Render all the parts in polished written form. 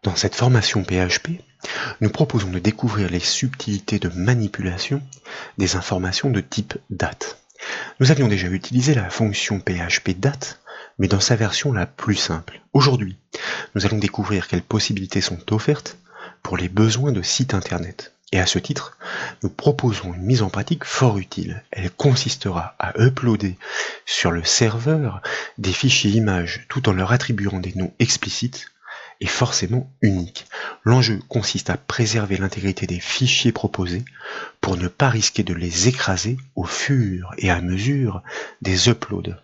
Dans cette formation PHP, nous proposons de découvrir les subtilités de manipulation des informations de type date. Nous avions déjà utilisé la fonction PHP date, mais dans sa version la plus simple. Aujourd'hui, nous allons découvrir quelles possibilités sont offertes pour les besoins de sites internet. Et à ce titre, nous proposons une mise en pratique fort utile. Elle consistera à uploader sur le serveur des fichiers images tout en leur attribuant des noms explicites et forcément uniques. L'enjeu consiste à préserver l'intégrité des fichiers proposés pour ne pas risquer de les écraser au fur et à mesure des uploads.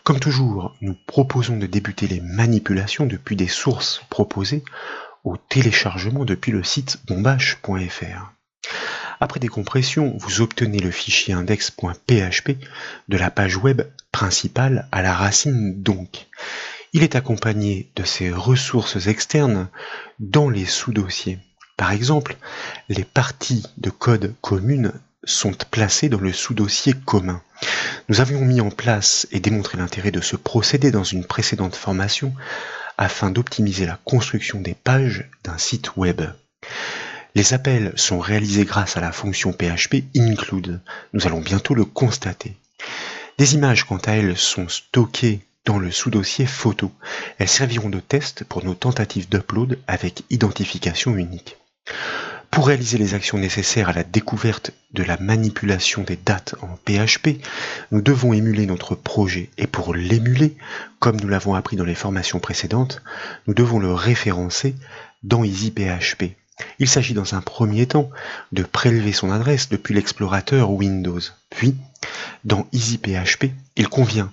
Comme toujours, nous proposons de débuter les manipulations depuis des sources proposées au téléchargement depuis le site bombache.fr. Après décompression, vous obtenez le fichier index.php de la page web principale à la racine donc. Il est accompagné de ses ressources externes dans les sous-dossiers. Par exemple, les parties de code communes sont placées dans le sous-dossier commun. Nous avions mis en place et démontré l'intérêt de ce procédé dans une précédente formation afin d'optimiser la construction des pages d'un site web. Les appels sont réalisés grâce à la fonction PHP include. Nous allons bientôt le constater. Des images, quant à elles, sont stockées dans le sous-dossier photo. Elles serviront de test pour nos tentatives d'upload avec identification unique. Pour réaliser les actions nécessaires à la découverte de la manipulation des dates en PHP, nous devons émuler notre projet. Et pour l'émuler, comme nous l'avons appris dans les formations précédentes, nous devons le référencer dans EasyPHP. Il s'agit dans un premier temps de prélever son adresse depuis l'explorateur Windows. Puis, dans EasyPHP, il convient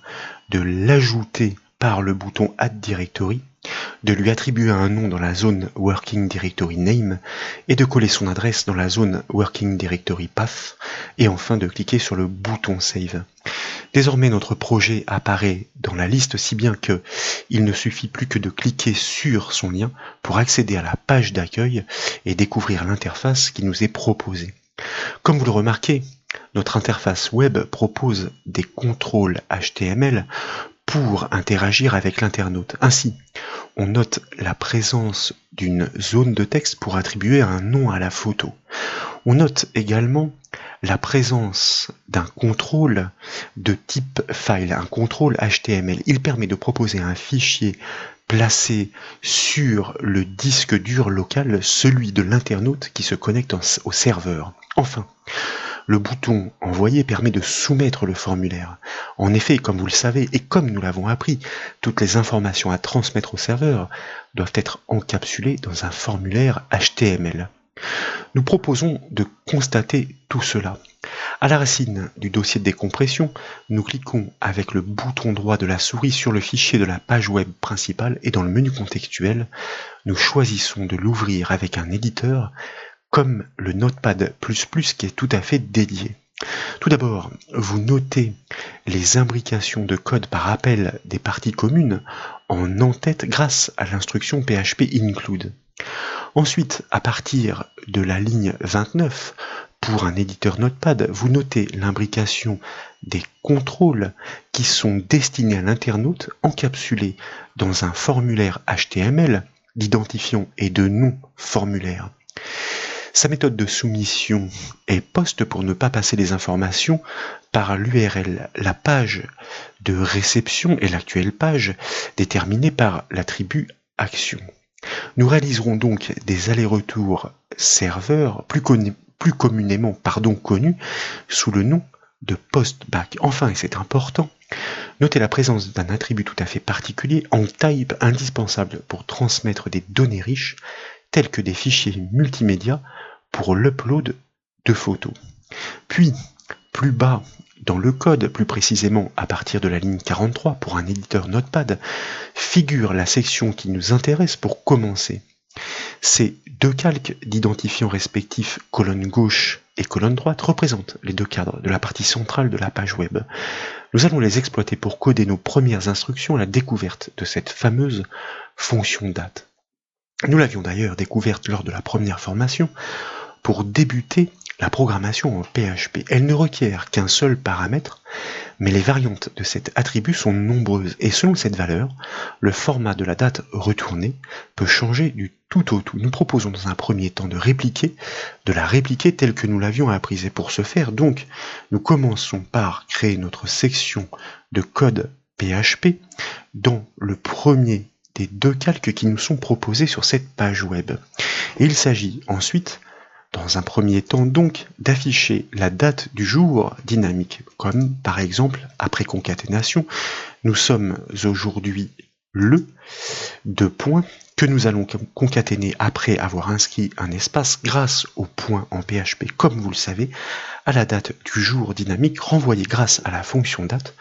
de l'ajouter par le bouton Add Directory, de lui attribuer un nom dans la zone Working Directory Name et de coller son adresse dans la zone Working Directory Path et enfin de cliquer sur le bouton Save. Désormais notre projet apparaît dans la liste si bien que il ne suffit plus que de cliquer sur son lien pour accéder à la page d'accueil et découvrir l'interface qui nous est proposée. Comme vous le remarquez, notre interface web propose des contrôles HTML pour interagir avec l'internaute. Ainsi, on note la présence d'une zone de texte pour attribuer un nom à la photo. On note également la présence d'un contrôle de type file, un contrôle HTML. Il permet de proposer un fichier placé sur le disque dur local, celui de l'internaute qui se connecte au serveur. Enfin, le bouton « Envoyer » permet de soumettre le formulaire. En effet, comme vous le savez, et comme nous l'avons appris, toutes les informations à transmettre au serveur doivent être encapsulées dans un formulaire HTML. Nous proposons de constater tout cela. À la racine du dossier de décompression, nous cliquons avec le bouton droit de la souris sur le fichier de la page web principale et dans le menu contextuel, nous choisissons de l'ouvrir avec un éditeur comme le Notepad++ qui est tout à fait dédié. Tout d'abord, vous notez les imbrications de code par appel des parties communes en en-tête grâce à l'instruction PHP include. Ensuite, à partir de la ligne 29, pour un éditeur Notepad, vous notez l'imbrication des contrôles qui sont destinés à l'internaute encapsulés dans un formulaire HTML d'identifiant et de nom formulaire. Sa méthode de soumission est POST pour ne pas passer les informations par l'URL. La page de réception est l'actuelle page déterminée par l'attribut action. Nous réaliserons donc des allers-retours serveurs plus communément connus sous le nom de PostBack. Enfin, et c'est important, notez la présence d'un attribut tout à fait particulier en type indispensable pour transmettre des données riches tels que des fichiers multimédia pour l'upload de photos. Puis, plus bas dans le code, plus précisément à partir de la ligne 43 pour un éditeur Notepad, figure la section qui nous intéresse pour commencer. Ces deux calques d'identifiants respectifs colonne gauche et colonne droite représentent les deux cadres de la partie centrale de la page web. Nous allons les exploiter pour coder nos premières instructions à la découverte de cette fameuse fonction date. Nous l'avions d'ailleurs découverte lors de la première formation. Pour débuter La programmation en PHP, elle ne requiert qu'un seul paramètre, mais les variantes de cet attribut sont nombreuses et selon cette valeur, le format de la date retournée peut changer du tout au tout. Nous proposons dans un premier temps de la répliquer telle que nous l'avions apprise. Et pour ce faire, donc, nous commençons par créer notre section de code PHP dans le premier des deux calques qui nous sont proposés sur cette page web. Et il s'agit ensuite, dans un premier temps donc, d'afficher la date du jour dynamique, comme par exemple, après concaténation, nous sommes aujourd'hui le deux points que nous allons concaténer après avoir inscrit un espace grâce au point en PHP, comme vous le savez, à la date du jour dynamique renvoyée grâce à la fonction date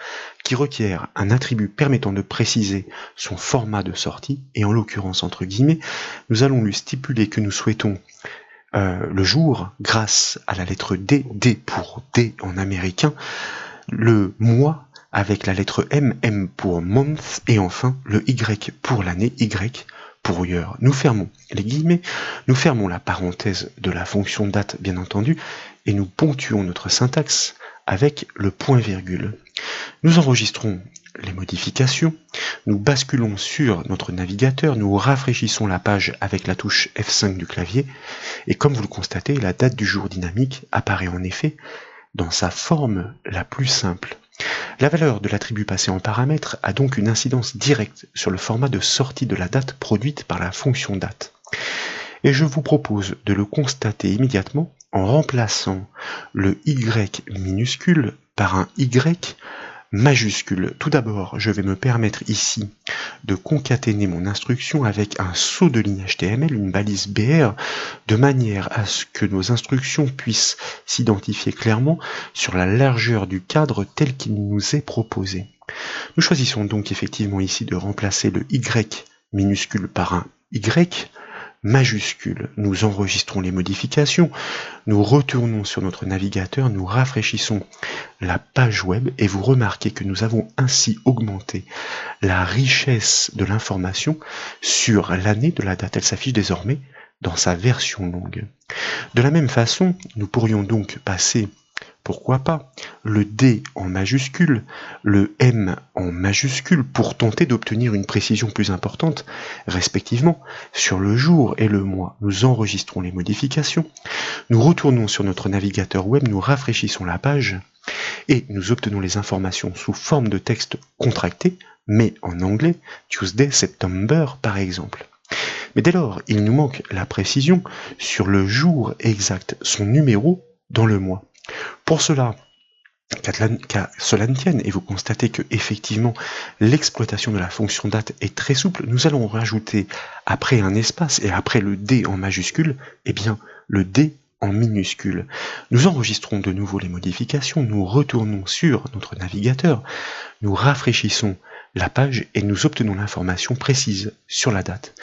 qui requiert un attribut permettant de préciser son format de sortie et en l'occurrence entre guillemets, nous allons lui stipuler que nous souhaitons le jour grâce à la lettre D, D pour D en américain, le mois avec la lettre M, M pour month, et enfin le Y pour l'année, Y pour year. Nous fermons les guillemets, nous fermons la parenthèse de la fonction date bien entendu, et nous ponctuons notre syntaxe avec le point-virgule. Nous enregistrons les modifications, nous basculons sur notre navigateur, nous rafraîchissons la page avec la touche F5 du clavier, et comme vous le constatez, la date du jour dynamique apparaît en effet dans sa forme la plus simple. La valeur de l'attribut passé en paramètre a donc une incidence directe sur le format de sortie de la date produite par la fonction date. Et je vous propose de le constater immédiatement en remplaçant le Y minuscule par un Y majuscule. Tout d'abord, je vais me permettre ici de concaténer mon instruction avec un saut de ligne HTML, une balise BR, de manière à ce que nos instructions puissent s'identifier clairement sur la largeur du cadre tel qu'il nous est proposé. Nous choisissons donc effectivement ici de remplacer le Y minuscule par un Y majuscule. Nous enregistrons les modifications, nous retournons sur notre navigateur, nous rafraîchissons la page web et vous remarquez que nous avons ainsi augmenté la richesse de l'information sur l'année de la date. Elle s'affiche désormais dans sa version longue. De la même façon, nous pourrions donc passer, pourquoi pas, le D en majuscule, le M en majuscule pour tenter d'obtenir une précision plus importante, respectivement, sur le jour et le mois. Nous enregistrons les modifications, nous retournons sur notre navigateur web, nous rafraîchissons la page et nous obtenons les informations sous forme de texte contracté, mais en anglais, Tuesday, September par exemple. Mais dès lors, il nous manque la précision sur le jour exact, son numéro dans le mois. Pour cela, qu'à cela ne tienne, et vous constatez que effectivement l'exploitation de la fonction date est très souple, nous allons rajouter après un espace et après le D en majuscule, eh bien le D en minuscule. Nous enregistrons de nouveau les modifications, nous retournons sur notre navigateur, nous rafraîchissons la page et nous obtenons l'information précise sur la date.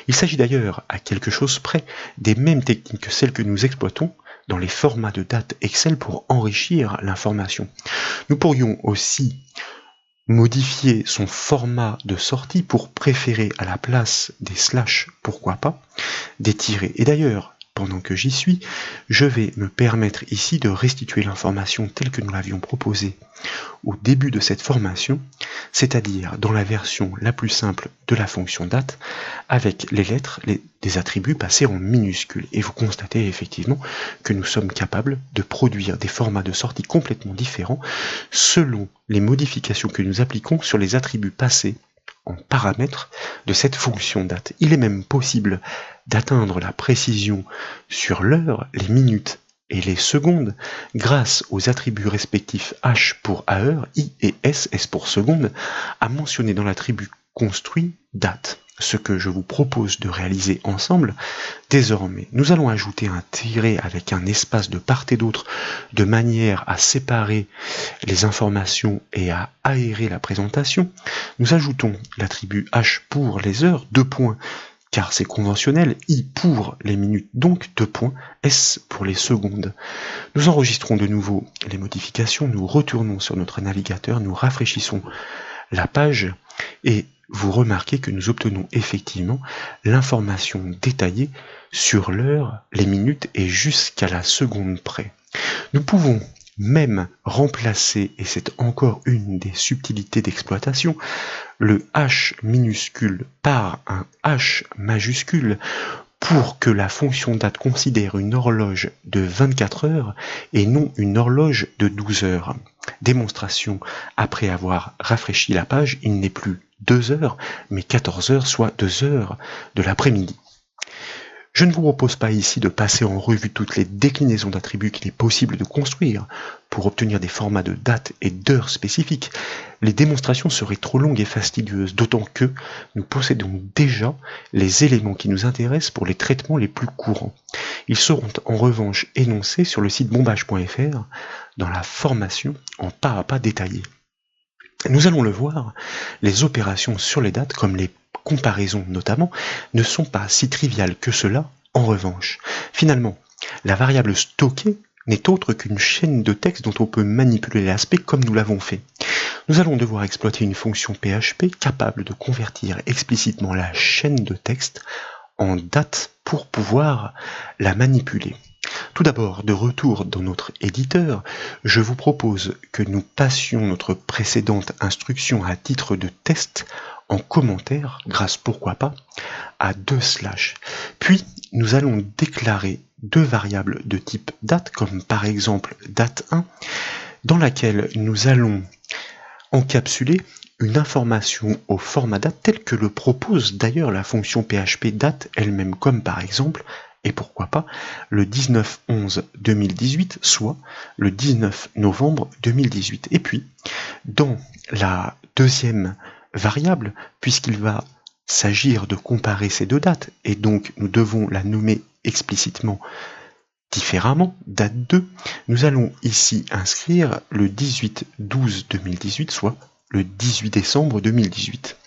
Il s'agit d'ailleurs, à quelque chose près, des mêmes techniques que celles que nous exploitons dans les formats de date Excel pour enrichir l'information. Nous pourrions aussi modifier son format de sortie pour préférer à la place des slash, pourquoi pas, des tirets. Et d'ailleurs, pendant que j'y suis, je vais me permettre ici de restituer l'information telle que nous l'avions proposée au début de cette formation, c'est-à-dire dans la version la plus simple de la fonction date, avec les lettres, des attributs passés en minuscules. Et vous constatez effectivement que nous sommes capables de produire des formats de sortie complètement différents selon les modifications que nous appliquons sur les attributs passés en paramètres de cette fonction date. Il est même possible d'atteindre la précision sur l'heure, les minutes et les secondes grâce aux attributs respectifs H pour heure, I et S, S pour seconde, à mentionner dans l'attribut construit date. Ce que je vous propose de réaliser ensemble désormais. Nous allons ajouter un tiret avec un espace de part et d'autre de manière à séparer les informations et à aérer la présentation. Nous ajoutons l'attribut H pour les heures, 2 points, car c'est conventionnel, I pour les minutes, donc 2 points, S pour les secondes. Nous enregistrons de nouveau les modifications, nous retournons sur notre navigateur, nous rafraîchissons la page et vous remarquez que nous obtenons effectivement l'information détaillée sur l'heure, les minutes et jusqu'à la seconde près. Nous pouvons même remplacer, et c'est encore une des subtilités d'exploitation, le H minuscule par un H majuscule pour que la fonction date considère une horloge de 24 heures et non une horloge de 12 heures. Démonstration, après avoir rafraîchi la page, il n'est plus 2 heures, mais 14 heures, soit 2 heures de l'après-midi. Je ne vous propose pas ici de passer en revue toutes les déclinaisons d'attributs qu'il est possible de construire pour obtenir des formats de dates et d'heures spécifiques. Les démonstrations seraient trop longues et fastidieuses, d'autant que nous possédons déjà les éléments qui nous intéressent pour les traitements les plus courants. Ils seront en revanche énoncés sur le site bombage.fr dans la formation en pas à pas détaillée. Nous allons le voir, les opérations sur les dates, comme les comparaisons notamment, ne sont pas si triviales que cela. En revanche, finalement, la variable stockée n'est autre qu'une chaîne de texte dont on peut manipuler l'aspect comme nous l'avons fait. Nous allons devoir exploiter une fonction PHP capable de convertir explicitement la chaîne de texte en date pour pouvoir la manipuler. Tout d'abord, de retour dans notre éditeur, je vous propose que nous passions notre précédente instruction à titre de test en commentaire, grâce pourquoi pas, à 2/. Puis, nous allons déclarer deux variables de type date, comme par exemple date1, dans laquelle nous allons encapsuler une information au format date tel que le propose d'ailleurs la fonction PHP date elle-même, comme par exemple, et pourquoi pas, le 19/11/2018, soit le 19 novembre 2018. Et puis, dans la deuxième variable, puisqu'il va s'agir de comparer ces deux dates, et donc nous devons la nommer explicitement différemment, date 2, nous allons ici inscrire le 18/12/2018, soit le 18 décembre 2018.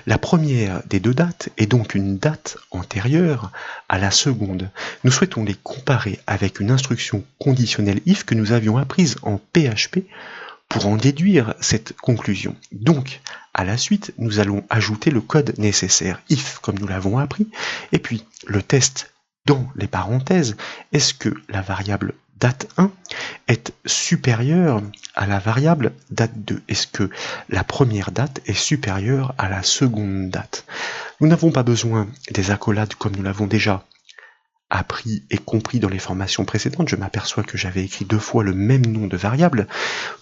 La première des deux dates est donc une date antérieure à la seconde. Nous souhaitons les comparer avec une instruction conditionnelle if que nous avions apprise en PHP pour en déduire cette conclusion. Donc, à la suite, nous allons ajouter le code nécessaire if comme nous l'avons appris, et puis le test dans les parenthèses, est-ce que la variable date1 est supérieure à la variable date2? Est-ce que la première date est supérieure à la seconde date? Nous n'avons pas besoin des accolades comme nous l'avons déjà appris et compris dans les formations précédentes. Je m'aperçois que j'avais écrit 2 fois le même nom de variable.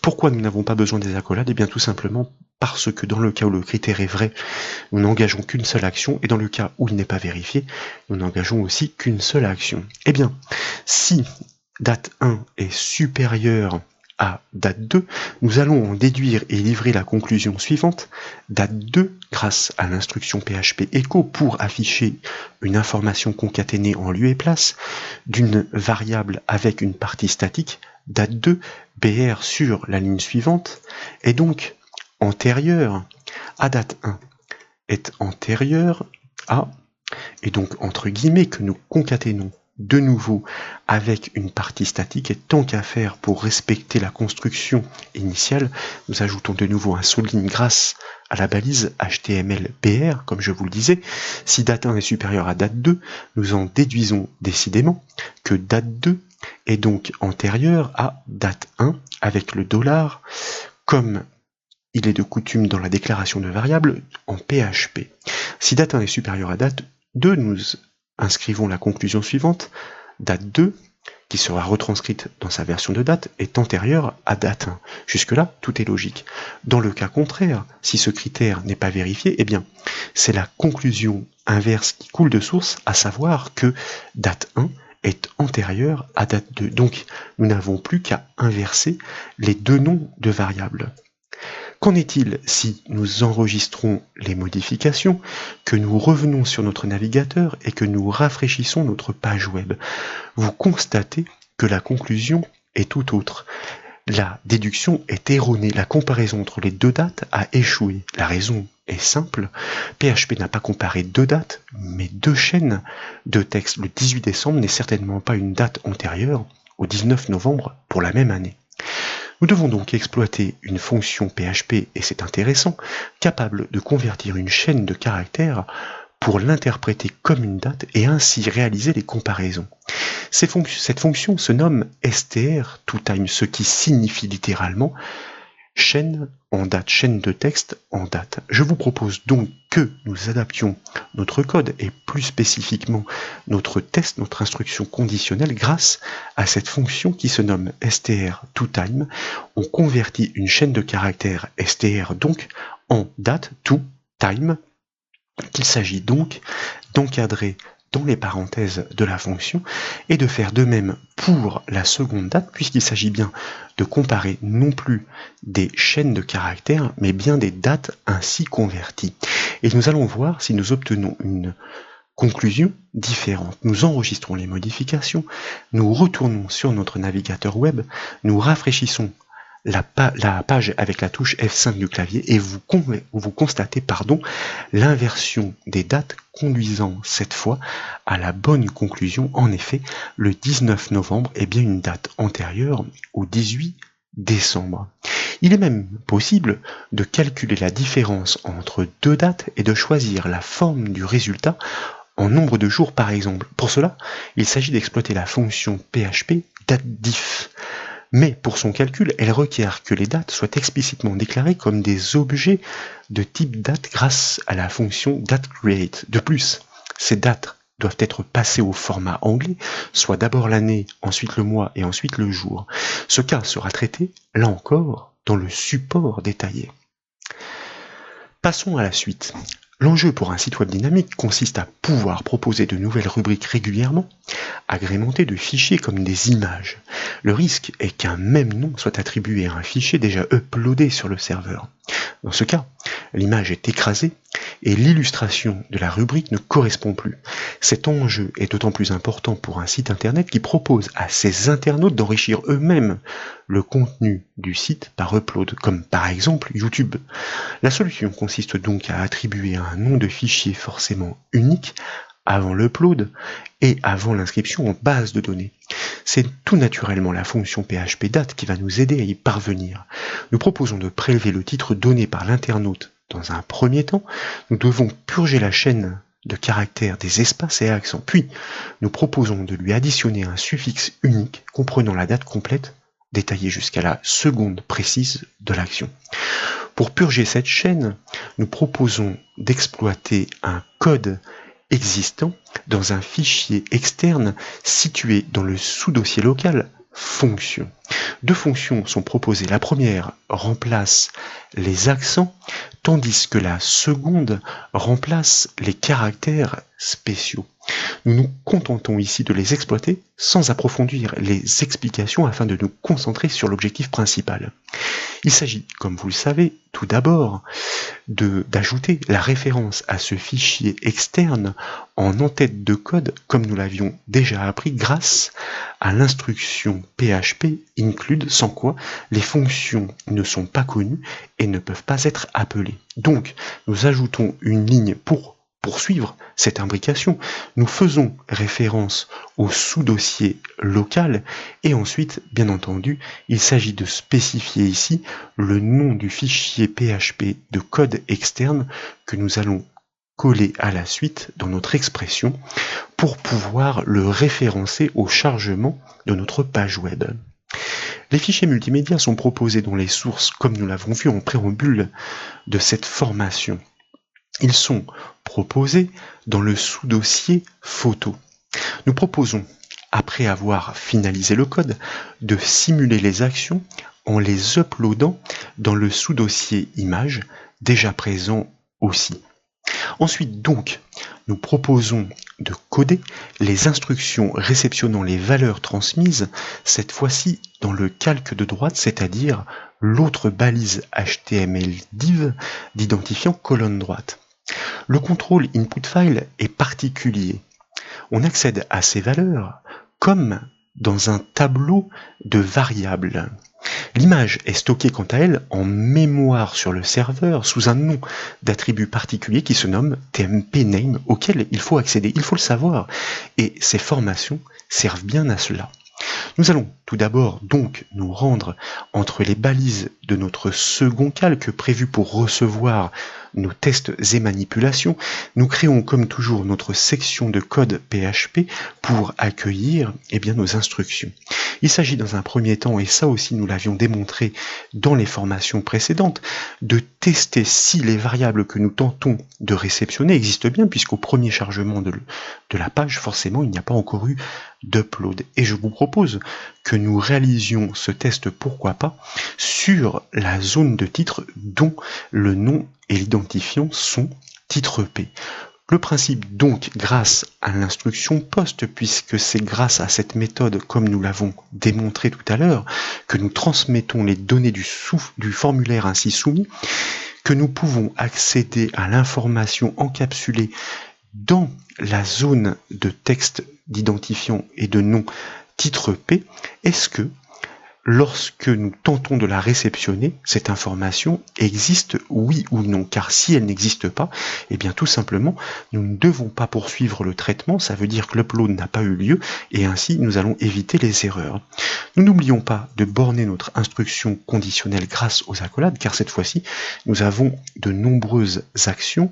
Pourquoi nous n'avons pas besoin des accolades? Eh bien tout simplement parce que dans le cas où le critère est vrai, nous n'engageons qu'une seule action, et dans le cas où il n'est pas vérifié, nous n'engageons aussi qu'une seule action. Eh bien, si date 1 est supérieure à date 2, nous allons en déduire et livrer la conclusion suivante. Date 2, grâce à l'instruction PHP echo pour afficher une information concaténée en lieu et place d'une variable avec une partie statique, date 2, BR sur la ligne suivante, est donc antérieure à date 1, est antérieure à, et donc entre guillemets que nous concaténons de nouveau avec une partie statique, et tant qu'à faire pour respecter la construction initiale, nous ajoutons de nouveau un saut de ligne grâce à la balise HTML BR, comme je vous le disais. Si date 1 est supérieur à date 2, nous en déduisons décidément que date 2 est donc antérieure à date 1 avec le $, comme il est de coutume dans la déclaration de variables en PHP. Si date 1 est supérieur à date 2, nous inscrivons la conclusion suivante. Date 2, qui sera retranscrite dans sa version de date, est antérieure à date 1. Jusque-là, tout est logique. Dans le cas contraire, si ce critère n'est pas vérifié, eh bien, c'est la conclusion inverse qui coule de source, à savoir que date 1 est antérieure à date 2. Donc, nous n'avons plus qu'à inverser les deux noms de variables. Qu'en est-il si nous enregistrons les modifications, que nous revenons sur notre navigateur et que nous rafraîchissons notre page web? Vous constatez que la conclusion est tout autre. La déduction est erronée, la comparaison entre les deux dates a échoué. La raison est simple, PHP n'a pas comparé deux dates, mais deux chaînes de texte. Le 18 décembre n'est certainement pas une date antérieure au 19 novembre pour la même année. Nous devons donc exploiter une fonction PHP, et c'est intéressant, capable de convertir une chaîne de caractères pour l'interpréter comme une date et ainsi réaliser les comparaisons. Cette fonction se nomme str_toTime, ce qui signifie littéralement chaîne en date, chaîne de texte en date. Je vous propose donc que nous adaptions notre code et plus spécifiquement notre test, notre instruction conditionnelle grâce à cette fonction qui se nomme str_toTime. On convertit une chaîne de caractères str donc en date to time, qu'il s'agit donc d'encadrer dans les parenthèses de la fonction et de faire de même pour la seconde date, puisqu'il s'agit bien de comparer non plus des chaînes de caractères, mais bien des dates ainsi converties. Et nous allons voir si nous obtenons une conclusion différente. Nous enregistrons les modifications, nous retournons sur notre navigateur web, nous rafraîchissons la page avec la touche F5 du clavier et vous constatez l'inversion des dates conduisant cette fois à la bonne conclusion. En effet, le 19 novembre est bien une date antérieure au 18 décembre. Il est même possible de calculer la différence entre deux dates et de choisir la forme du résultat en nombre de jours par exemple. Pour cela, il s'agit d'exploiter la fonction PHP dateDiff. Mais pour son calcul, elle requiert que les dates soient explicitement déclarées comme des objets de type date grâce à la fonction dateCreate. De plus, ces dates doivent être passées au format anglais, soit d'abord l'année, ensuite le mois et ensuite le jour. Ce cas sera traité, là encore, dans le support détaillé. Passons à la suite. L'enjeu pour un site web dynamique consiste à pouvoir proposer de nouvelles rubriques régulièrement, agrémentées de fichiers comme des images. Le risque est qu'un même nom soit attribué à un fichier déjà uploadé sur le serveur. Dans ce cas, l'image est écrasée et l'illustration de la rubrique ne correspond plus. Cet enjeu est d'autant plus important pour un site internet qui propose à ses internautes d'enrichir eux-mêmes le contenu du site par upload, comme par exemple YouTube. La solution consiste donc à attribuer un nom de fichier forcément unique avant l'upload et avant l'inscription en base de données. C'est tout naturellement la fonction PHP-date qui va nous aider à y parvenir. Nous proposons de prélever le titre donné par l'internaute dans un premier temps. Nous devons purger la chaîne de caractères des espaces et accents. Puis, nous proposons de lui additionner un suffixe unique comprenant la date complète, détaillée jusqu'à la seconde précise de l'action. Pour purger cette chaîne, nous proposons d'exploiter un code existant dans un fichier externe situé dans le sous-dossier local fonction. Deux fonctions sont proposées. La première remplace les accents, tandis que la seconde remplace les caractères spéciaux. Nous nous contentons ici de les exploiter sans approfondir les explications afin de nous concentrer sur l'objectif principal. Il s'agit, comme vous le savez, tout d'abord d'ajouter la référence à ce fichier externe en en-tête de code comme nous l'avions déjà appris grâce à l'instruction PHP include, sans quoi les fonctions ne sont pas connues et ne peuvent pas être appelées. Donc, nous ajoutons une ligne pour poursuivre cette imbrication. Nous faisons référence au sous-dossier local et ensuite, bien entendu, il s'agit de spécifier ici le nom du fichier PHP de code externe que nous allons coller à la suite dans notre expression pour pouvoir le référencer au chargement de notre page web. Les fichiers multimédia sont proposés dans les sources, comme nous l'avons vu en préambule de cette formation. Ils sont proposés dans le sous-dossier photo. Nous proposons, après avoir finalisé le code, de simuler les actions en les uploadant dans le sous-dossier image, déjà présent aussi. Ensuite donc, nous proposons de coder les instructions réceptionnant les valeurs transmises, cette fois-ci dans le calque de droite, c'est-à-dire l'autre balise HTML div d'identifiant colonne droite. Le contrôle input file est particulier. On accède à ces valeurs comme dans un tableau de variables. L'image est stockée quant à elle en mémoire sur le serveur sous un nom d'attribut particulier qui se nomme tmpName auquel il faut accéder, il faut le savoir. Et ces formations servent bien à cela. Nous allons tout d'abord donc nous rendre entre les balises de notre second calque prévu pour recevoir nos tests et manipulations. Nous créons comme toujours notre section de code PHP pour accueillir nos instructions. Il s'agit dans un premier temps, et ça aussi nous l'avions démontré dans les formations précédentes, de tester si les variables que nous tentons de réceptionner existent bien, puisqu'au premier chargement de la page, forcément, il n'y a pas encore eu d'upload. Et je vous propose que nous réalisions ce test, pourquoi pas, sur la zone de titre dont le nom et l'identifiant sont titre P. Le principe donc, grâce à l'instruction post, puisque c'est grâce à cette méthode, comme nous l'avons démontré tout à l'heure, que nous transmettons les données du formulaire ainsi soumis, que nous pouvons accéder à l'information encapsulée dans la zone de texte d'identifiant et de nom titre P. Est-ce que lorsque nous tentons de la réceptionner, cette information existe, oui ou non? Car si elle n'existe pas, eh bien tout simplement, nous ne devons pas poursuivre le traitement, ça veut dire que l'upload n'a pas eu lieu, et ainsi nous allons éviter les erreurs. Nous n'oublions pas de borner notre instruction conditionnelle grâce aux accolades, car cette fois-ci, nous avons de nombreuses actions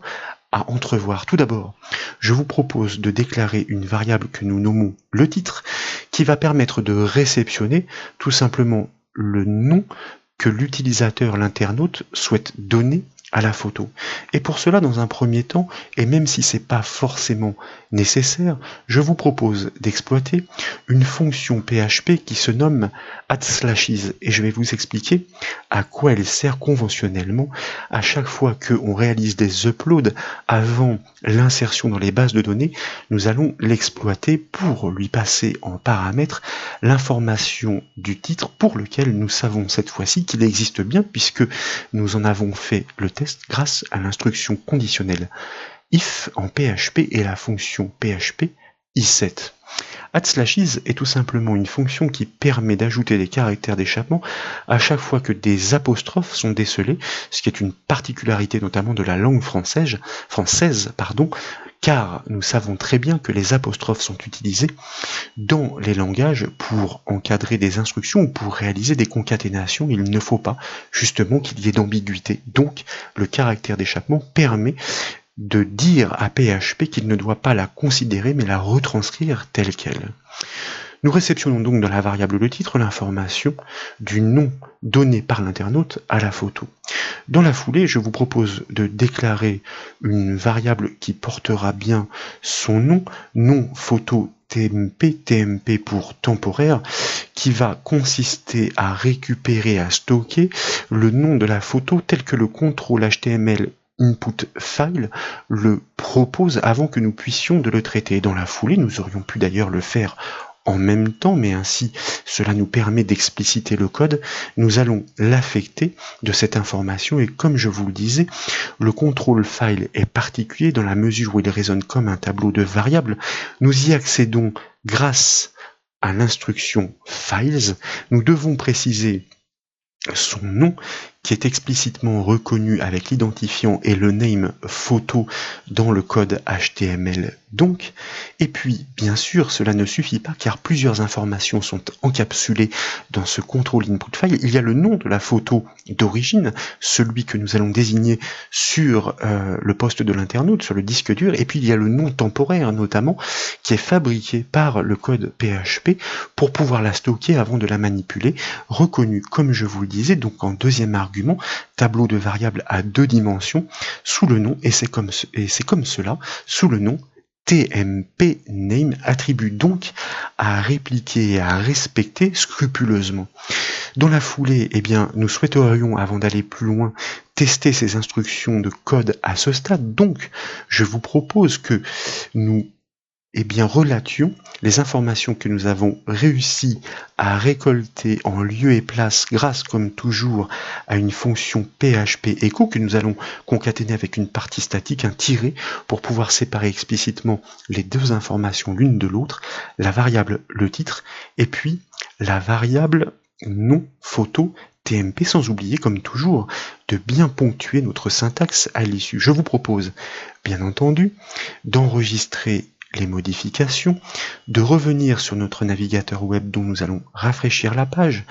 à entrevoir. Tout d'abord, je vous propose de déclarer une variable que nous nommons le titre, qui va permettre de réceptionner tout simplement le nom que l'utilisateur, l'internaute, souhaite donner à la photo. Et pour cela, dans un premier temps, et même si c'est pas forcément nécessaire, je vous propose d'exploiter une fonction PHP qui se nomme @slashes, et je vais vous expliquer à quoi elle sert conventionnellement à chaque fois qu'on réalise des uploads avant l'insertion dans les bases de données. Nous allons l'exploiter pour lui passer en paramètre l'information du titre pour lequel nous savons cette fois-ci qu'il existe bien, puisque nous en avons fait le test grâce à l'instruction conditionnelle if en PHP et la fonction PHP i7. @slashes est tout simplement une fonction qui permet d'ajouter des caractères d'échappement à chaque fois que des apostrophes sont décelés, ce qui est une particularité notamment de la langue française, car nous savons très bien que les apostrophes sont utilisées dans les langages pour encadrer des instructions ou pour réaliser des concaténations. Il ne faut pas justement qu'il y ait d'ambiguïté. Donc le caractère d'échappement permet de dire à PHP qu'il ne doit pas la considérer mais la retranscrire telle qu'elle. Nous réceptionnons donc dans la variable le titre l'information du nom donné par l'internaute à la photo. Dans la foulée, je vous propose de déclarer une variable qui portera bien son nom photo TMP pour temporaire, qui va consister à récupérer, à stocker le nom de la photo tel que le contrôle HTML input file le propose avant que nous puissions de le traiter. Dans la foulée, nous aurions pu d'ailleurs le faire en même temps, mais ainsi cela nous permet d'expliciter le code. Nous allons l'affecter de cette information, et comme je vous le disais, le contrôle file est particulier dans la mesure où il résonne comme un tableau de variables. Nous y accédons grâce à l'instruction files. Nous devons préciser son nom qui est explicitement reconnu avec l'identifiant et le name photo dans le code HTML donc. Et puis, bien sûr, cela ne suffit pas car plusieurs informations sont encapsulées dans ce contrôle input file. Il y a le nom de la photo d'origine, celui que nous allons désigner sur le poste de l'internaute, sur le disque dur, et puis il y a le nom temporaire notamment, qui est fabriqué par le code PHP pour pouvoir la stocker avant de la manipuler, reconnu, comme je vous le disais, donc en deuxième argument, tableau de variables à 2 dimensions, sous le nom, et c'est comme cela, sous le nom TMP name, attribue donc à répliquer et à respecter scrupuleusement. Dans la foulée, nous souhaiterions, avant d'aller plus loin, tester ces instructions de code à ce stade. Donc, je vous propose que nous relations les informations que nous avons réussi à récolter en lieu et place grâce, comme toujours, à une fonction PHP echo que nous allons concaténer avec une partie statique, un tiré, pour pouvoir séparer explicitement les deux informations l'une de l'autre, la variable le titre, et puis la variable nom photo TMP, sans oublier, comme toujours, de bien ponctuer notre syntaxe à l'issue. Je vous propose, bien entendu, d'enregistrer les modifications, de revenir sur notre navigateur web dont nous allons rafraîchir la page,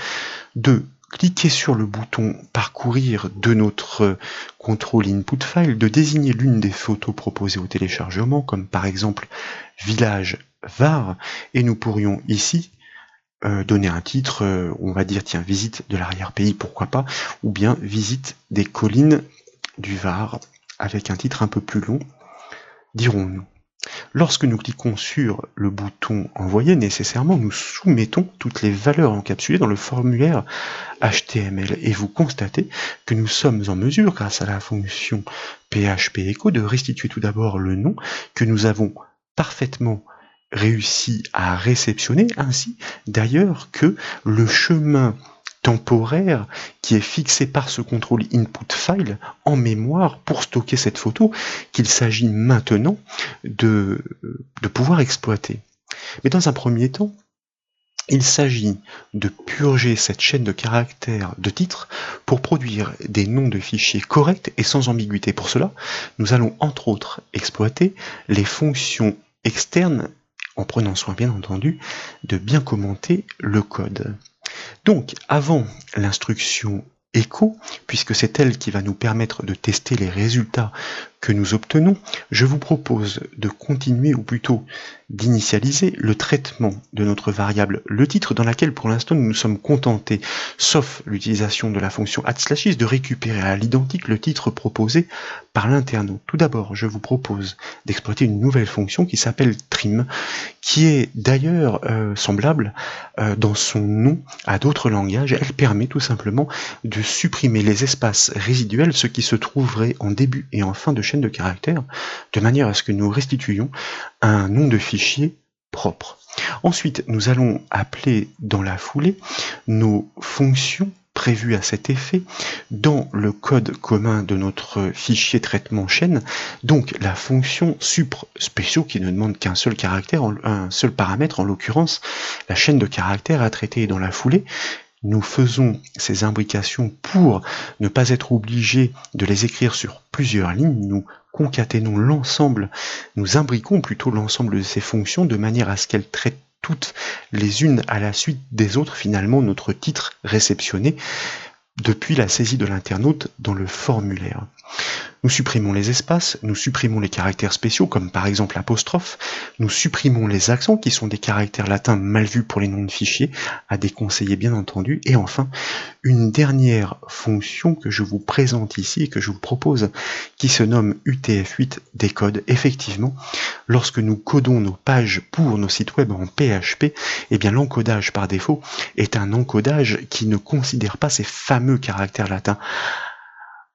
de cliquer sur le bouton parcourir de notre contrôle input file, de désigner l'une des photos proposées au téléchargement, comme par exemple village Var, et nous pourrions ici donner un titre, on va dire tiens, visite de l'arrière-pays, pourquoi pas, ou bien visite des collines du Var, avec un titre un peu plus long, dirons-nous. Lorsque nous cliquons sur le bouton envoyer, nécessairement nous soumettons toutes les valeurs encapsulées dans le formulaire HTML et vous constatez que nous sommes en mesure, grâce à la fonction PHP Echo, de restituer tout d'abord le nom que nous avons parfaitement réussi à réceptionner, ainsi d'ailleurs que le chemin temporaire qui est fixé par ce contrôle input file en mémoire pour stocker cette photo qu'il s'agit maintenant de pouvoir exploiter. Mais dans un premier temps, il s'agit de purger cette chaîne de caractères de titre pour produire des noms de fichiers corrects et sans ambiguïté. Pour cela, nous allons entre autres exploiter les fonctions externes en prenant soin bien entendu de bien commenter le code. Donc, avant l'instruction echo, puisque c'est elle qui va nous permettre de tester les résultats que nous obtenons, je vous propose de continuer, ou plutôt d'initialiser le traitement de notre variable le titre, dans laquelle pour l'instant nous nous sommes contentés, sauf l'utilisation de la fonction @is, de récupérer à l'identique le titre proposé par l'internaute. Tout d'abord, je vous propose d'exploiter une nouvelle fonction qui s'appelle trim, qui est d'ailleurs semblable dans son nom à d'autres langages. Elle permet tout simplement de supprimer les espaces résiduels, ce qui se trouverait en début et en fin de chaîne de caractères, de manière à ce que nous restituions un nom de fichier propre. Ensuite, nous allons appeler dans la foulée nos fonctions prévues à cet effet dans le code commun de notre fichier traitement chaîne, donc la fonction supr-spéciaux qui ne demande qu'un seul caractère, un seul paramètre, en l'occurrence la chaîne de caractères à traiter dans la foulée. Nous faisons ces imbrications pour ne pas être obligés de les écrire sur plusieurs lignes. Nous concaténons l'ensemble, nous imbriquons plutôt l'ensemble de ces fonctions de manière à ce qu'elles traitent toutes les unes à la suite des autres, finalement, notre titre réceptionné depuis la saisie de l'internaute dans le formulaire. Nous supprimons les espaces, nous supprimons les caractères spéciaux, comme par exemple l'apostrophe, nous supprimons les accents, qui sont des caractères latins mal vus pour les noms de fichiers, à déconseiller bien entendu, et enfin, une dernière fonction que je vous présente ici et que je vous propose, qui se nomme UTF-8 décode. Effectivement, lorsque nous codons nos pages pour nos sites web en PHP, eh bien l'encodage par défaut est un encodage qui ne considère pas ces fameux caractères latins.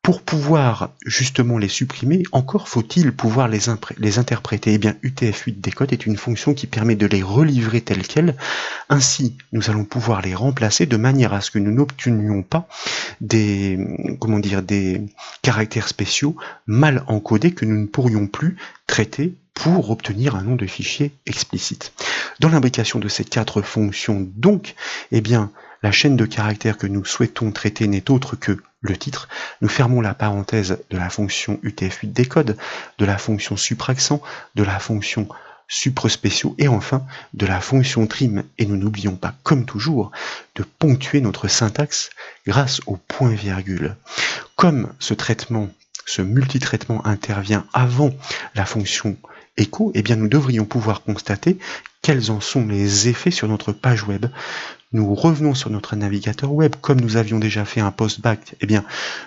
Pour pouvoir justement les supprimer, encore faut-il pouvoir les interpréter. Eh bien, UTF-8 décode est une fonction qui permet de les relivrer telles quelles. Ainsi, nous allons pouvoir les remplacer de manière à ce que nous n'obtenions pas des caractères spéciaux mal encodés que nous ne pourrions plus traiter pour obtenir un nom de fichier explicite. Dans l'imbrication de ces 4 fonctions, donc, eh bien, la chaîne de caractères que nous souhaitons traiter n'est autre que le titre. Nous fermons la parenthèse de la fonction UTF-8 décode, de la fonction supraccent, de la fonction supre-spéciaux et enfin de la fonction trim. Et nous n'oublions pas, comme toujours, de ponctuer notre syntaxe grâce au point-virgule. Comme ce multitraitement intervient avant la fonction echo, eh bien nous devrions pouvoir constater quels en sont les effets sur notre page web. Nous revenons sur notre navigateur web, comme nous avions déjà fait un post-back, eh bien,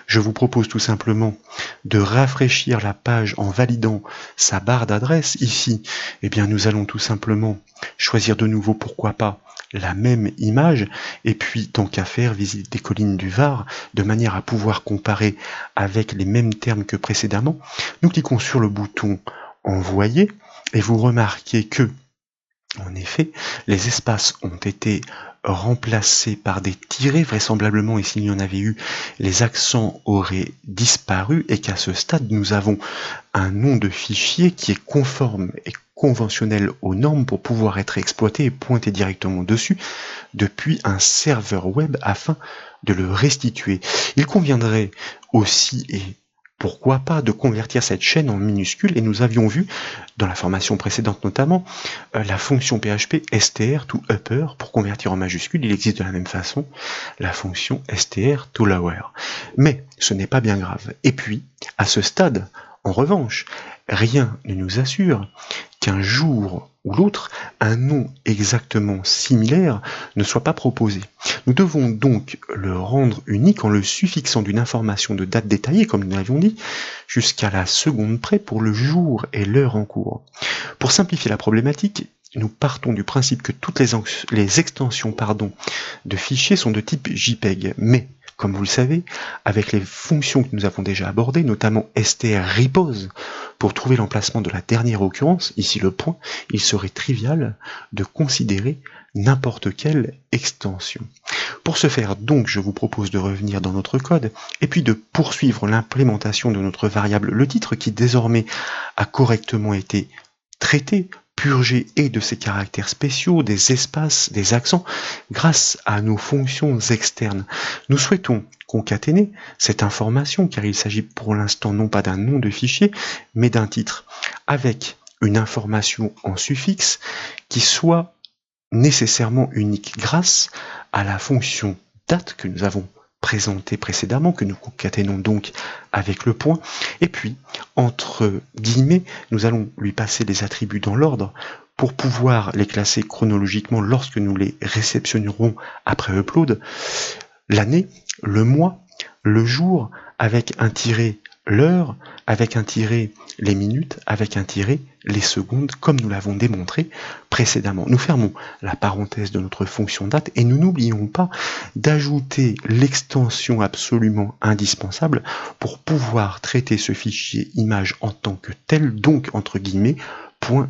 je vous propose tout simplement de rafraîchir la page en validant sa barre d'adresse. Ici, eh bien, nous allons tout simplement choisir de nouveau, pourquoi pas, la même image, et puis, tant qu'à faire, visite des collines du Var, de manière à pouvoir comparer avec les mêmes termes que précédemment. Nous cliquons sur le bouton envoyer, et vous remarquez que, en effet, les espaces ont été remplacés par des tirets, vraisemblablement, et s'il y en avait eu, les accents auraient disparu, et qu'à ce stade, nous avons un nom de fichier qui est conforme et conventionnel aux normes pour pouvoir être exploité et pointer directement dessus depuis un serveur web afin de le restituer. Il conviendrait aussi, et pourquoi pas, de convertir cette chaîne en minuscule, et nous avions vu, dans la formation précédente notamment, la fonction PHP str to upper pour convertir en majuscule. Il existe de la même façon la fonction str to lower. Mais ce n'est pas bien grave. Et puis, à ce stade, en revanche, rien ne nous assure qu'un jour ou l'autre, un nom exactement similaire ne soit pas proposé. Nous devons donc le rendre unique en le suffixant d'une information de date détaillée, comme nous l'avions dit, jusqu'à la seconde près pour le jour et l'heure en cours. Pour simplifier la problématique, nous partons du principe que toutes les extensions de fichiers sont de type JPEG, mais comme vous le savez, avec les fonctions que nous avons déjà abordées, notamment strRepose, pour trouver l'emplacement de la dernière occurrence, ici le point, il serait trivial de considérer n'importe quelle extension. Pour ce faire, donc, je vous propose de revenir dans notre code et puis de poursuivre l'implémentation de notre variable le titre qui désormais a correctement été traité, purgé et de ses caractères spéciaux, des espaces, des accents, grâce à nos fonctions externes. Nous souhaitons concaténer cette information, car il s'agit pour l'instant non pas d'un nom de fichier, mais d'un titre, avec une information en suffixe qui soit nécessairement unique, grâce à la fonction date que nous avons présenté précédemment, que nous concaténons donc avec le point, et puis, entre guillemets, nous allons lui passer les attributs dans l'ordre pour pouvoir les classer chronologiquement lorsque nous les réceptionnerons après upload, l'année, le mois, le jour, avec un tiret l'heure, avec un tiret les minutes, avec un tiret les secondes, comme nous l'avons démontré précédemment. Nous fermons la parenthèse de notre fonction date et nous n'oublions pas d'ajouter l'extension absolument indispensable pour pouvoir traiter ce fichier image en tant que tel, donc entre guillemets,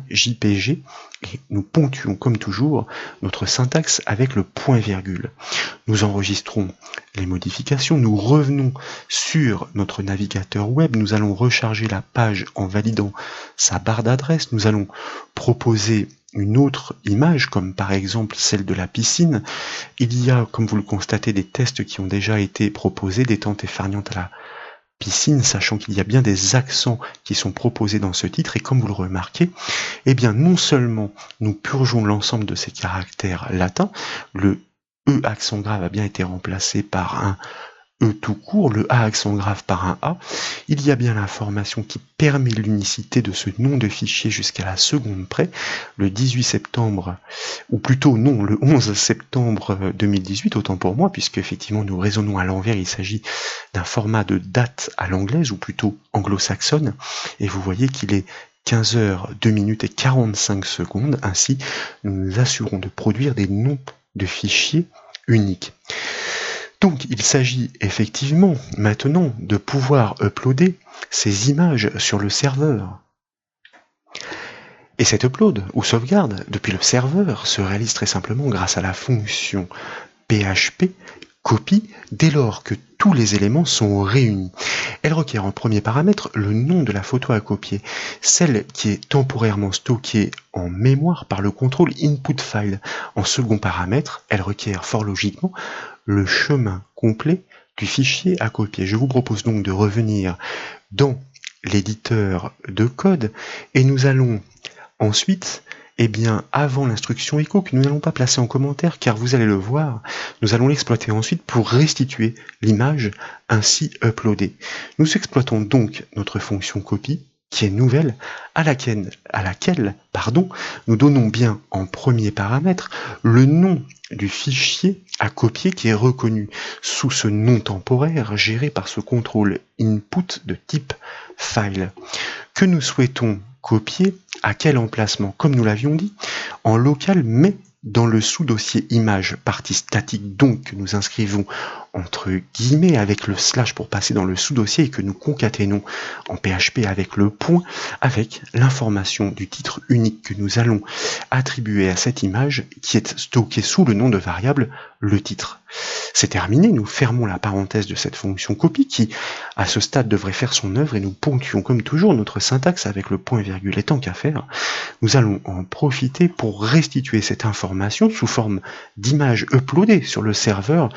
.jpg, et nous ponctuons comme toujours notre syntaxe avec le point-virgule. Nous enregistrons les modifications, nous revenons sur notre navigateur web, nous allons recharger la page en validant sa barre d'adresse, nous allons proposer une autre image, comme par exemple celle de la piscine. Il y a, comme vous le constatez, des tests qui ont déjà été proposés, des tentes éfargnantes à la piscine, sachant qu'il y a bien des accents qui sont proposés dans ce titre, et comme vous le remarquez, eh bien non seulement nous purgeons l'ensemble de ces caractères latins, le E accent grave a bien été remplacé par un E tout court, le A accent grave par un A, il y a bien l'information qui permet l'unicité de ce nom de fichier jusqu'à la seconde près, le 18 septembre, ou plutôt non, le 11 septembre 2018, autant pour moi, puisque effectivement nous raisonnons à l'envers, il s'agit d'un format de date à l'anglaise, ou plutôt anglo-saxonne, et vous voyez qu'il est 15h, 2 minutes et 45 secondes, ainsi nous nous assurons de produire des noms de fichiers uniques. Donc il s'agit effectivement maintenant de pouvoir uploader ces images sur le serveur. Et cet upload ou sauvegarde depuis le serveur se réalise très simplement grâce à la fonction PHP copie dès lors que tous les éléments sont réunis. Elle requiert en premier paramètre le nom de la photo à copier, celle qui est temporairement stockée en mémoire par le contrôle input file. En second paramètre, elle requiert fort logiquement le chemin complet du fichier à copier. Je vous propose donc de revenir dans l'éditeur de code et nous allons ensuite, eh bien, avant l'instruction echo que nous n'allons pas placer en commentaire car vous allez le voir, nous allons l'exploiter ensuite pour restituer l'image ainsi uploadée. Nous exploitons donc notre fonction copie qui est nouvelle, à laquelle nous donnons bien en premier paramètre le nom du fichier à copier qui est reconnu sous ce nom temporaire géré par ce contrôle input de type file, que nous souhaitons copier à quel emplacement, comme nous l'avions dit, en local mais dans le sous-dossier image partie statique, donc que nous inscrivons entre guillemets avec le slash pour passer dans le sous-dossier et que nous concaténons en PHP avec le point, avec l'information du titre unique que nous allons attribuer à cette image qui est stockée sous le nom de variable le titre. C'est terminé, nous fermons la parenthèse de cette fonction copie qui, à ce stade, devrait faire son œuvre et nous ponctuons comme toujours notre syntaxe avec le point virgule et tant qu'à faire. Nous allons en profiter pour restituer cette information sous forme d'image uploadée sur le serveur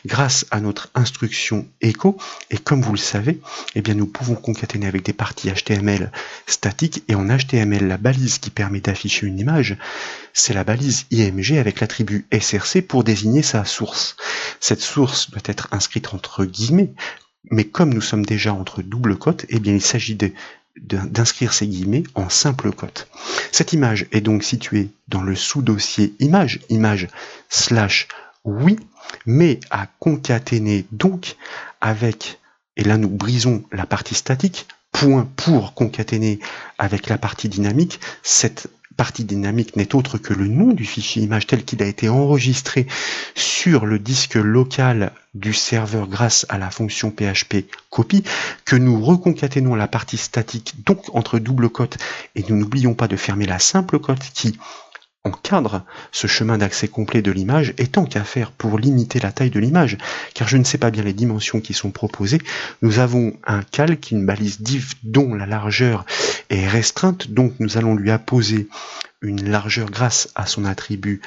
grâce à notre instruction echo. Et comme vous le savez, eh bien nous pouvons concaténer avec des parties HTML statiques et en HTML, la balise qui permet d'afficher une image, c'est la balise IMG avec l'attribut src pour désigner sa source. Cette source doit être inscrite entre guillemets, mais comme nous sommes déjà entre double cotes, eh bien il s'agit d'inscrire ces guillemets en simple cote. Cette image est donc située dans le sous-dossier image / oui, mais à concaténer donc avec, et là nous brisons la partie statique, point pour concaténer avec la partie dynamique. Cette partie dynamique n'est autre que le nom du fichier image tel qu'il a été enregistré sur le disque local du serveur grâce à la fonction PHP copy, que nous reconcaténons la partie statique donc entre double cote et nous n'oublions pas de fermer la simple cote qui encadre ce chemin d'accès complet de l'image, et tant qu'à faire pour limiter la taille de l'image, car je ne sais pas bien les dimensions qui sont proposées, nous avons un calque, une balise div dont la largeur est restreinte, donc nous allons lui apposer une largeur grâce à son attribut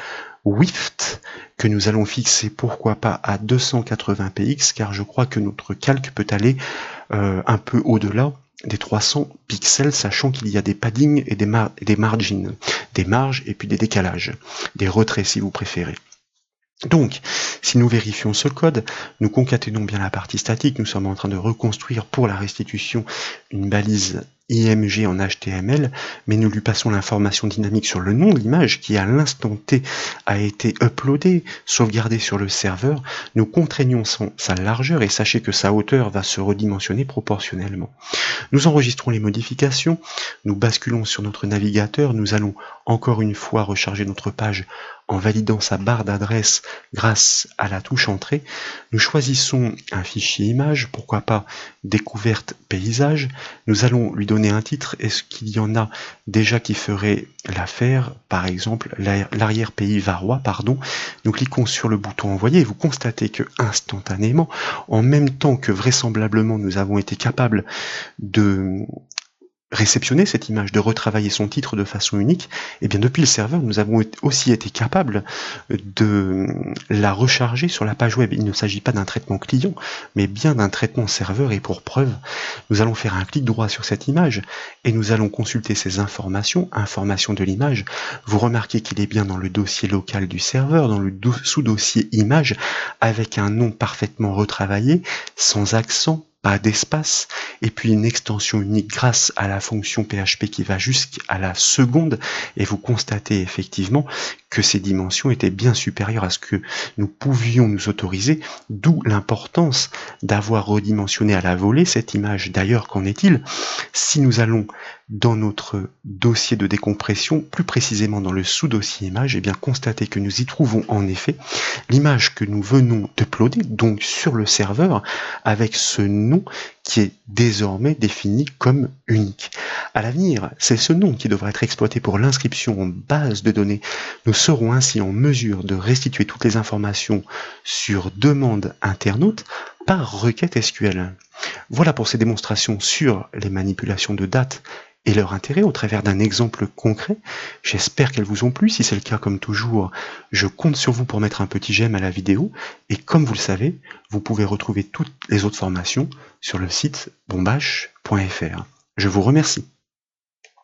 width, que nous allons fixer pourquoi pas à 280 px, car je crois que notre calque peut aller un peu au-delà des 300 pixels, sachant qu'il y a des paddings et des margins, des marges et puis des décalages, des retraits si vous préférez. Donc, si nous vérifions ce code, nous concaténons bien la partie statique, nous sommes en train de reconstruire pour la restitution une balise IMG en HTML, mais nous lui passons l'information dynamique sur le nom de l'image qui à l'instant T a été uploadé, sauvegardé sur le serveur. Nous contraignons sa largeur et sachez que sa hauteur va se redimensionner proportionnellement. Nous enregistrons les modifications, nous basculons sur notre navigateur, nous allons encore une fois recharger notre page en validant sa barre d'adresse grâce à la touche entrée. Nous choisissons un fichier image, pourquoi pas découverte paysage. Nous allons lui donner un titre. Est-ce qu'il y en a déjà qui ferait l'affaire? Par exemple, l'arrière-pays varois, pardon. Nous cliquons sur le bouton envoyer et vous constatez que instantanément, en même temps que vraisemblablement nous avons été capables de réceptionner cette image, de retravailler son titre de façon unique, et bien depuis le serveur, nous avons aussi été capables de la recharger sur la page web. Il ne s'agit pas d'un traitement client, mais bien d'un traitement serveur, et pour preuve, nous allons faire un clic droit sur cette image, et nous allons consulter ces informations de l'image. Vous remarquez qu'il est bien dans le dossier local du serveur, dans le sous-dossier image, avec un nom parfaitement retravaillé, sans accent, pas d'espace, et puis une extension unique grâce à la fonction PHP qui va jusqu'à la seconde, et vous constatez effectivement que ces dimensions étaient bien supérieures à ce que nous pouvions nous autoriser, d'où l'importance d'avoir redimensionné à la volée cette image. D'ailleurs, qu'en est-il si nous allons dans notre dossier de décompression, plus précisément dans le sous-dossier image, et bien constater que nous y trouvons en effet l'image que nous venons d'uploader, donc sur le serveur, avec ce nom qui est désormais défini comme unique. À l'avenir, c'est ce nom qui devra être exploité pour l'inscription en base de données. Nous serons ainsi en mesure de restituer toutes les informations sur demande internaute par requête SQL. Voilà pour ces démonstrations sur les manipulations de date et leur intérêt au travers d'un exemple concret. J'espère qu'elles vous ont plu. Si c'est le cas, comme toujours, je compte sur vous pour mettre un petit j'aime à la vidéo. Et comme vous le savez, vous pouvez retrouver toutes les autres formations sur le site bombache.fr. Je vous remercie.